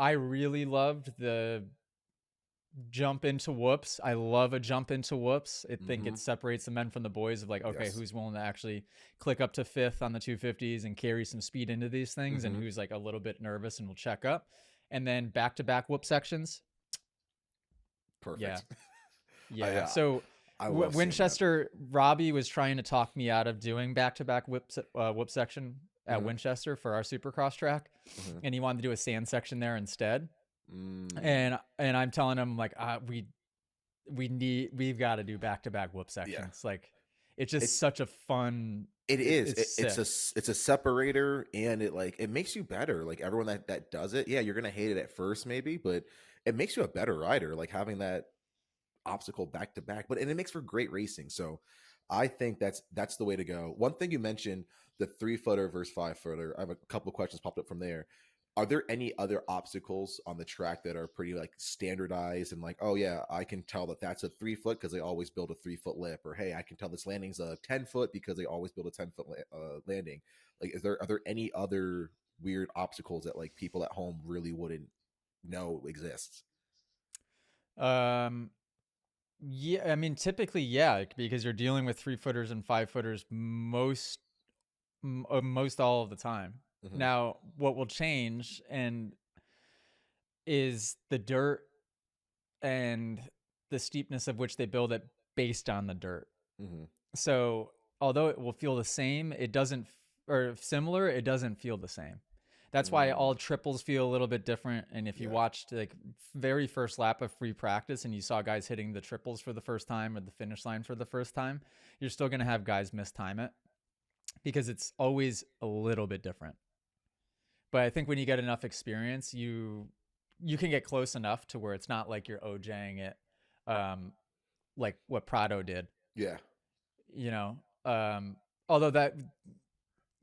I really loved the jump into whoops. I love a jump into whoops. I think Mm-hmm. it separates the men from the boys of like, okay, Yes. who's willing to actually click up to fifth on the 250s and carry some speed into these things, and Mm-hmm. who's like a little bit nervous and will check up. And then back to back whoop sections. Yeah. Perfect. I Yeah. So I love seeing that. Winchester, Robbie was trying to talk me out of doing back to back whoop section at Mm-hmm. Winchester for our supercross track. Mm-hmm. And he wanted to do a sand section there instead. Mm. And I'm telling him like, we've got to do back to back whoop Yeah. sections. Like, it's just It's such a fun. it is. It's It's a sick. it's a separator, and it makes you better. Like everyone that does it, yeah, you're gonna hate it at first, maybe, but it makes you a better rider. Like having that obstacle back to back, but and it makes for great racing. So I think that's the way to go. One thing you mentioned, the 3-footer versus 5-footer. I have a couple of questions popped up from there. Are there any other obstacles on the track that are pretty like standardized and like, oh yeah, I can tell that that's a 3-foot because they always build a 3-foot lip, or hey, I can tell this landing's a 10-foot because they always build a 10-foot landing. Like, are there any other weird obstacles that like people at home really wouldn't know exists? Um, yeah, I mean, typically, yeah, because you're dealing with 3-footers and 5-footers most all of the time. Hmm. Now, what will change and is the dirt and the steepness of which they build it based on the dirt. Hmm. So, although it will feel the same, it doesn't, or similar, it doesn't feel the same. That's why all Mm. triples feel a little bit different. And if you Yeah. watched like very first lap of free practice and you saw guys hitting the triples for the first time or the finish line for the first time, you're still going to have guys mistime it because it's always a little bit different. But I think when you get enough experience, you can get close enough to where it's not like you're OJing it, um, like what Prado did. Yeah. You know, although that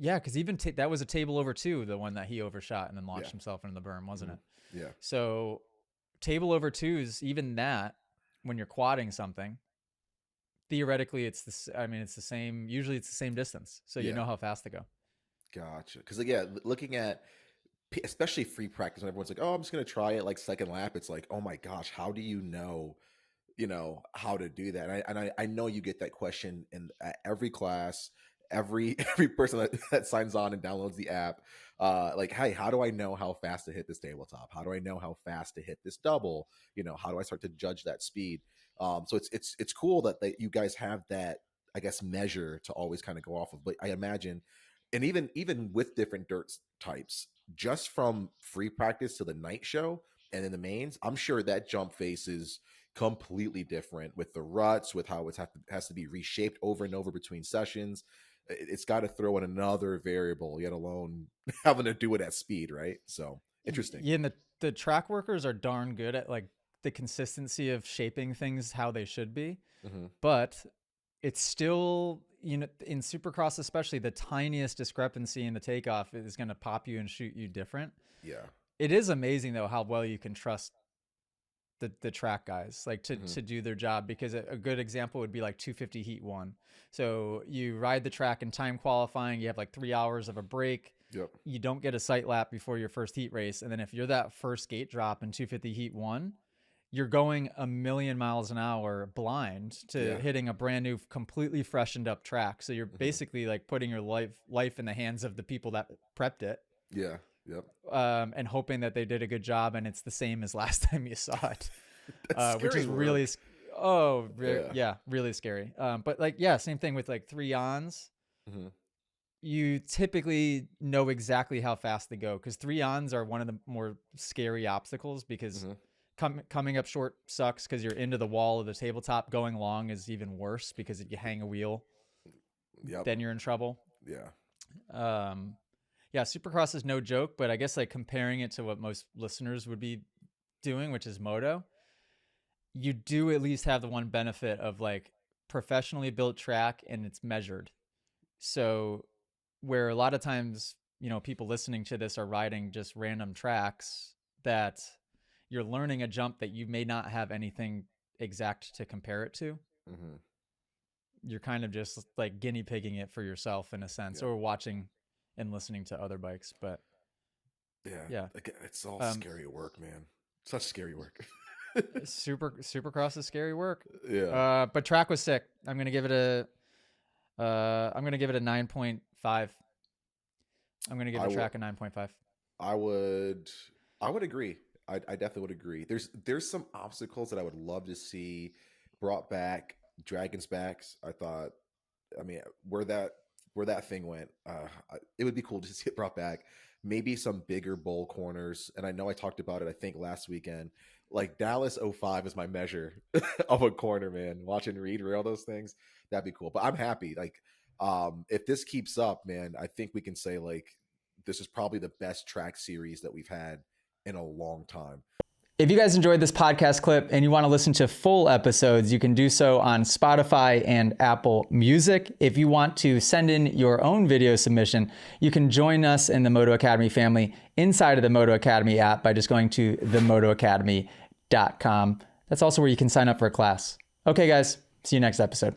yeah, because even that was a table over two, the one that he overshot and then launched Yeah. himself into the berm, wasn't Hmm. it? Yeah. So table over twos, even that, when you're quadding something, theoretically it's this. I mean, it's the same. Usually, it's the same distance, so you Yeah. know how fast to go. Gotcha. Because yeah, looking at especially free practice when everyone's like, "Oh, I'm just gonna try it like second lap." It's like, "Oh my gosh, how do you know?" How to do that. I know you get that question in every class, every every person that signs on and downloads the app. Like, hey, how do I know how fast to hit this tabletop? How do I know how fast to hit this double? How do I start to judge that speed? So it's cool that you guys have that, I guess, measure to always kind of go off of. But I imagine, and even with different dirt types, just from free practice to the night show and in the mains, I'm sure that jump face is completely different with the ruts, with how has to be reshaped over and over between sessions. It's got to throw in another variable, yet alone having to do it at speed, right? So interesting. Yeah, and the track workers are darn good at like the consistency of shaping things how they should be, Hmm. but it's still, in supercross especially, the tiniest discrepancy in the takeoff is going to pop you and shoot you different. Yeah. It is amazing though how well you can trust the track guys like Hmm. to do their job, because a good example would be like 250 heat one. So you ride the track in time qualifying, you have like 3 hours of a break, Yep. you don't get a sight lap before your first heat race, and then if you're that first gate drop in 250 heat one, you're going a million miles an hour blind to Yeah. hitting a brand new completely freshened up track. So you're Hmm. basically like putting your life in the hands of the people that prepped it, Yeah. Yep. and hoping that they did a good job and it's the same as last time you saw it, That's which scary is really, work. Yeah. yeah, really scary. But like, yeah, same thing with like 3-ons. Hmm. You typically know exactly how fast they go because 3-ons are one of the more scary obstacles because Hmm. coming up short sucks because you're into the wall of the tabletop. Going long is even worse because if you hang a wheel, Yep. then you're in trouble. Yeah. Um, yeah, Supercross is no joke, but I guess like comparing it to what most listeners would be doing, which is Moto, you do at least have the one benefit of like professionally built track and it's measured. So where a lot of times, people listening to this are riding just random tracks that you're learning a jump that you may not have anything exact to compare it to. Hmm. You're kind of just like guinea pigging it for yourself in a sense, Yep. or watching and listening to other bikes. But Yeah, Yeah. again, it's all Um, scary work, man. Such scary work. Supercross is scary work. Yeah, But track was sick. I'm gonna give it a 9.5. I'm gonna give I the will. track a 9.5. I would. I would agree. I definitely would agree. There's some obstacles that I would love to see brought back. Dragons backs. I thought. I mean, where that thing went, it would be cool to see it brought back. Maybe some bigger bowl corners. And I know I talked about it, I think, last weekend. Like Dallas '05 is my measure of a corner, man. Watching Reed rail those things, that'd be cool. But I'm happy. Like, if this keeps up, man, I think we can say like this is probably the best track series that we've had in a long time. If you guys enjoyed this podcast clip and you want to listen to full episodes, you can do so on Spotify and Apple Music. If you want to send in your own video submission, you can join us in the Moto Academy family inside of the Moto Academy app by just going to themotoacademy.com. That's also where you can sign up for a class. Okay, guys, see you next episode.